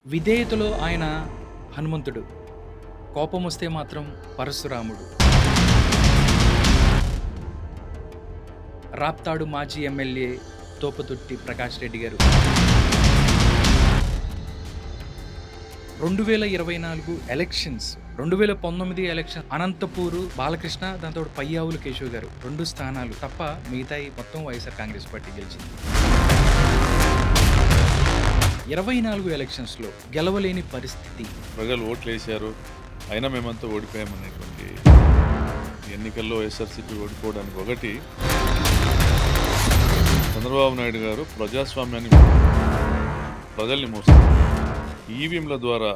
విధేయతలో ఆయన హనుమంతుడు. కోపమొస్తే మాత్రం పరశురాముడు. రాప్తాడు మాజీ ఎమ్మెల్యే తోపతుర్తి ప్రకాష్ రెడ్డి గారు. 2024 ఎలక్షన్స్, 2019 ఎలక్షన్ అనంతపూరు బాలకృష్ణ, దాంతో పయ్యావులు కేశవ్ గారు 2 స్థానాలు తప్ప మిగతాయి మొత్తం వైఎస్ఆర్ కాంగ్రెస్ పార్టీ గెలిచింది. 24 ఎలక్షన్స్లో గెలవలేని పరిస్థితి. ప్రజలు ఓట్లు వేశారు, అయినా మేమంతా ఓడిపోయామనేటువంటి ఎన్నికల్లో వైఎస్ఆర్సీపీ ఓడిపోవడానికి ఒకటి చంద్రబాబు నాయుడు గారు ప్రజాస్వామ్యాన్ని ప్రజల్ని మోస్తారు. ఈవీఎంల ద్వారా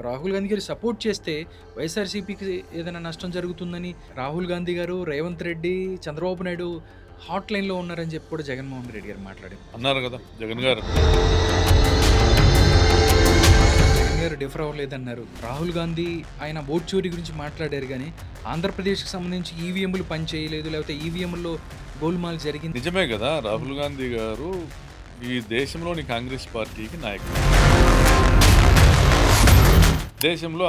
రాహుల్ గాంధీ గారు సపోర్ట్ చేస్తే వైఎస్ఆర్సీపీకి ఏదైనా నష్టం జరుగుతుందని రాహుల్ గాంధీ గారు, రేవంత్ రెడ్డి, చంద్రబాబు నాయుడు హాట్ లైన్లో ఉన్నారని చెప్పి కూడా జగన్మోహన్ రెడ్డి గారు మాట్లాడారు. అన్నారు కదా జగన్ గారు. జగన్ గారు డిఫర్ అవ్వలేదన్నారు. రాహుల్ గాంధీ ఆయన ఓట్ చోరీ గురించి మాట్లాడారు, కానీ ఆంధ్రప్రదేశ్కి సంబంధించి ఈవీఎంలు పని చేయలేదు, లేకపోతే ఈవీఎంలో గోల్మాల్ జరిగింది. నిజమే కదా, రాహుల్ గాంధీ గారు ఈ దేశంలోని కాంగ్రెస్ పార్టీకి నాయకుడు. దేశంలో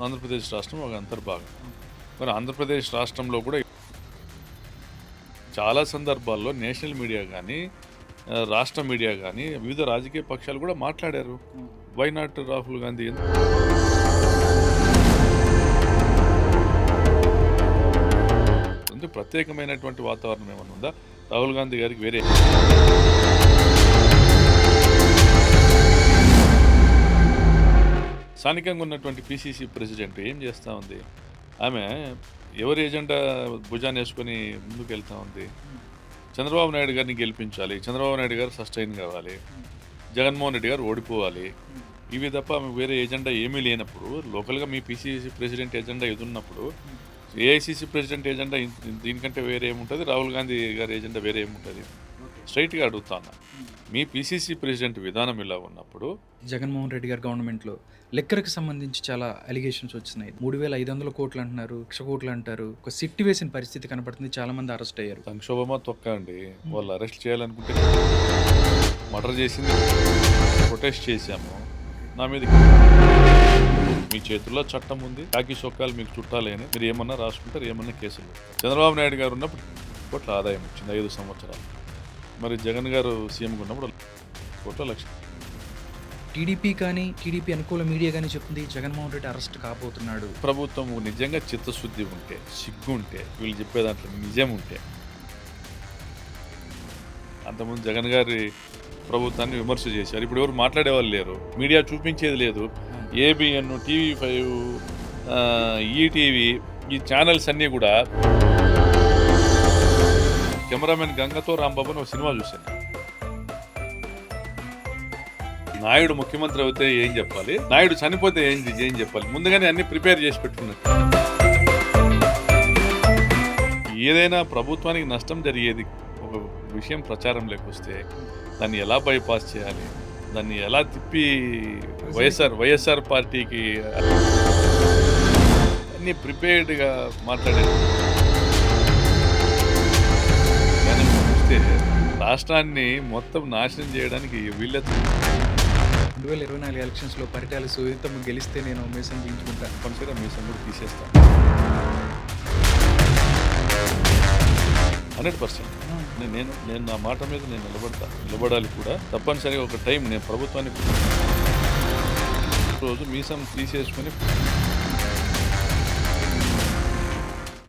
ఆంధ్రప్రదేశ్ రాష్ట్రం ఒక అంతర్భాగం. మరి ఆంధ్రప్రదేశ్ రాష్ట్రంలో కూడా చాలా సందర్భాల్లో నేషనల్ మీడియా కానీ, రాష్ట్ర మీడియా కానీ, వివిధ రాజకీయ పక్షాలు కూడా మాట్లాడారు. Why not Rahul Gandhi? ప్రత్యేకమైనటువంటి వాతావరణం ఏమైనా ఉందా రాహుల్ గాంధీ గారికి? వేరే స్థానికంగా ఉన్నటువంటి పిసిసి ప్రెసిడెంట్ ఏం చేస్తూ ఉంది? ఆమె ఎవరి ఎజెండా భుజాన్ని వేసుకొని ముందుకు వెళ్తూ ఉంది. చంద్రబాబు నాయుడు గారిని గెలిపించాలి, చంద్రబాబు నాయుడు గారు సస్టైన్ కావాలి, జగన్మోహన్ రెడ్డి గారు ఓడిపోవాలి, ఇవి తప్ప ఆమె వేరే ఎజెండా ఏమీ లేనప్పుడు, లోకల్గా మీ పిసిసి ప్రెసిడెంట్ ఎజెండా ఎదున్నప్పుడు ఏఐసిసి ప్రెసిడెంట్ ఎజెండా దీనికంటే వేరే ఏముంటుంది? రాహుల్ గాంధీ గారి ఎజెండా వేరే ఏముంటుంది? స్ట్రైట్గా అడుగుతాను. మీ పిసిసి ప్రెసిడెంట్ విధానం ఇలా ఉన్నప్పుడు, జగన్మోహన్ రెడ్డి గారి గవర్నమెంట్లో లెక్కర్కి సంబంధించి చాలా అలిగేషన్స్ వచ్చినాయి. 3,500 కోట్లు అంటున్నారు, 1,00,000 కోట్లు అంటారు. ఒక సిట్టి వేసిన పరిస్థితి కనపడుతుంది. చాలా మంది అరెస్ట్ అయ్యారు. సంక్షోభమా తొక్క అండి. వాళ్ళు అరెస్ట్ చేయాలనుకుంటే మర్డర్ చేసింది, ప్రొటెస్ట్ చేశాము. నా మీద మీ చేతుల్లో చట్టం ఉంది, కాకి చొక్కాలు మీకు చుట్టాలేని మీరు ఏమన్నా రాసుకుంటారు, ఏమన్నా కేసులు. చంద్రబాబు నాయుడు గారు ఉన్నప్పుడు కోట్ల ఆదాయం వచ్చింది 5 సంవత్సరాలు. మరి జగన్ గారు సీఎంగా ఉన్నప్పుడు కోట్ల లక్ష. టీడీపీ కానీ, టీడీపీ అనుకూల మీడియా కానీ చెప్తుంది జగన్మోహన్ రెడ్డి అరెస్ట్ కాబోతున్నాడు. ప్రభుత్వం నిజంగా చిత్తశుద్ధి ఉంటే, సిగ్గు ఉంటే, వీళ్ళు చెప్పే దాంట్లో నిజం ఉంటే, అంతకుముందు జగన్ గారి ప్రభుత్వాన్ని విమర్శ చేశారు. ఇప్పుడు ఎవరు మాట్లాడేవాళ్ళు లేరు, మీడియా చూపించేది లేదు. ఏబిఎన్, TV5, ఈటీవీ, ఈ ఛానల్స్ అన్నీ కూడా. కెమెరామెన్ గంగతో రాంబాబు అని ఒక సినిమా చూశాను. నాయుడు ముఖ్యమంత్రి అయితే ఏం చెప్పాలి, నాయుడు చనిపోతే ఏం చెప్పాలి, ముందుగానే అన్ని ప్రిపేర్ చేసి పెట్టుకున్నారు. ఏదైనా ప్రభుత్వానికి నష్టం జరిగేది ఒక విషయం ప్రచారం లేకొస్తే దాన్ని ఎలా బైపాస్ చేయాలి, దాన్ని ఎలా తిప్పి వైఎస్ఆర్ పార్టీకి అన్ని ప్రిపేర్డ్గా మాట్లాడేది. కానీ చూస్తే రాష్ట్రాన్ని మొత్తం నాశనం చేయడానికి వీళ్ళ 2024 ఎలక్షన్స్లో పరిటాల సునీతమ్మ గెలిస్తే నేను మీసం దించుకుంటాను. తప్పనిసరిగా మీసం కూడా తీసేస్తాను 100%. నేను నా మాట మీద నేను నిలబడాలి కూడా. తప్పనిసరిగా ఒక టైం నేను ప్రభుత్వానికి రోజు మీసం తీసేసుకొని